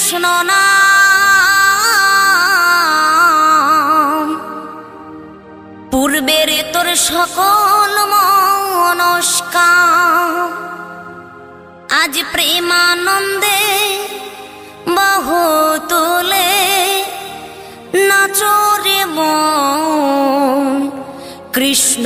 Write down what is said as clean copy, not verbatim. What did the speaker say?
কৃষ্ণ নাম, পূর্বের তোর সকল মনস্কাম, আজ প্রেমানন্দে বাহু তুলে নাচরে মন কৃষ্ণ